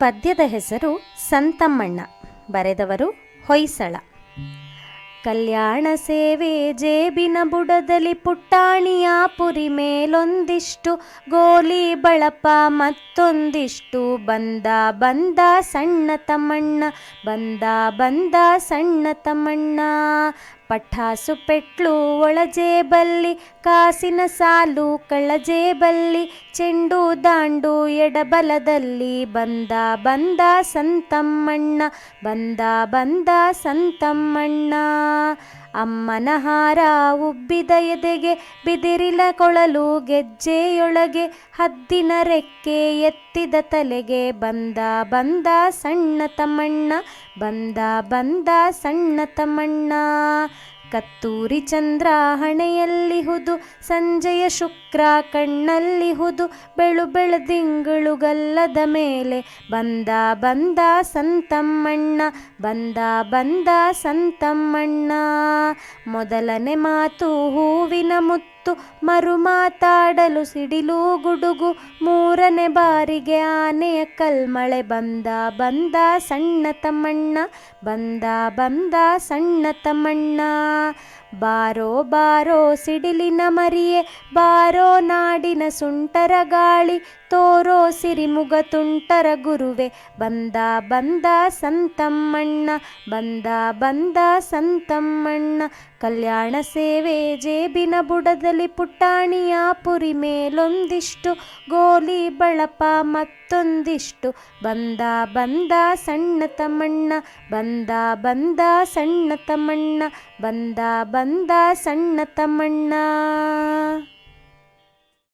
ಪದ್ಯದ ಹೆಸರು ಸಂತಮ್ಮಣ್ಣ. ಬರೆದವರು ಹೊಯ್ಸಳ. ಕಲ್ಯಾಣ ಸೇವೆ ಜೇಬಿನ ಬುಡದಲ್ಲಿ ಪುಟ್ಟಾಣಿಯ ಪುರಿ ಮೇಲೊಂದಿಷ್ಟು ಗೋಲಿ ಬಳಪ ಮತ್ತೊಂದಿಷ್ಟು ಬಂದ ಬಂದ ಸಣ್ಣ ತಮ್ಮಣ್ಣ ಬಂದ ಬಂದ ಸಣ್ಣ ತಮ್ಮಣ್ಣ. ಪಠಾಸು ಪೆಟ್ಲು ಒಳಜೇಬಲ್ಲಿ ಕಾಸಿನ ಸಾಲು ಕಳ್ಳಜೇಬಲ್ಲಿ ಚೆಂಡು ದಾಂಡು ಎಡಬಲದಲ್ಲಿ ಬಂದ ಬಂದ ಸಂತಮ್ಮಣ್ಣ ಬಂದ ಬಂದ ಸಂತಮ್ಮಣ್ಣ. ಅಮ್ಮನ ಹಾರ ಉಬ್ಬಿದ ಎದೆಗೆ ಬಿದಿರಿಲ ಕೊಳಲು ಗೆಜ್ಜೆಯೊಳಗೆ ಹದ್ದಿನ ರೆಕ್ಕೆ ಎತ್ತಿದ ತಲೆಗೆ ಬಂದ ಬಂದ ಸಣ್ಣ ತಮ್ಮಣ್ಣ ಬಂದ ಬಂದ ಸಣ್ಣ ತಮ್ಮಣ್ಣ. ಕತ್ತೂರಿ ಚಂದ್ರ ಹಣೆಯಲ್ಲಿಹುದು ಸಂಜೆಯ ಶುಕ್ರ ಕಣ್ಣಲ್ಲಿಹುದು ಬೆಳು ಬೆಳದಿಂಗಳು ಗಲ್ಲದ ಮೇಲೆ ಬಂದ ಬಂದ ಸಂತಮ್ಮಣ್ಣ ಬಂದ ಬಂದ ಸಂತಮ್ಮಣ್ಣ. ಮೊದಲನೇ ಮಾತು ಹೂವಿನ ಮುತ್ತು ಮರು ಮಾತಾಡಲು ಸಿಡಿಲು ಗುಡುಗು ಮೂರನೇ ಬಾರಿಗೆ ಆನೆಯ ಕಲ್ಮಳೆ ಬಂದ ಬಂದ ಸಣ್ಣ ತಮ್ಮಣ್ಣ ಬಂದ ಬಂದ ಸಣ್ಣ ತಮ್ಮಣ್ಣ. ಬಾರೋ ಬಾರೋ ಸಿಡಿಲಿನ ಮರಿಯೇ ಬಾರೋ ನಾಡಿನ ಸುಂಟರ ಗಾಳಿ ತೋರೋ ಸಿರಿಮುಗ ತುಂಟರ ಗುರುವೆ ಬಂದ ಬಂದ ಸಂತಮ್ಮಣ್ಣ ಬಂದ ಬಂದ ಸಂತಮ್ಮಣ್ಣ. ಕಲ್ಯಾಣ ಸೇವೆ ಜೇಬಿನ ಬುಡದಲ್ಲಿ ಪುಟ್ಟಾಣಿಯ ಪುರಿ ಮೇಲೊಂದಿಷ್ಟು ಗೋಲಿ ಬಳಪ ಮತ್ತೊಂದಿಷ್ಟು ಬಂದ ಬಂದ ಸಣ್ಣ ತಮ್ಮಣ್ಣ ಬಂದ ಬಂದ ಸಣ್ಣ ತಮ್ಮಣ್ಣ ಬಂದ ಬಂದ ಸಣ್ಣ ತಮ್ಮಣ್ಣ.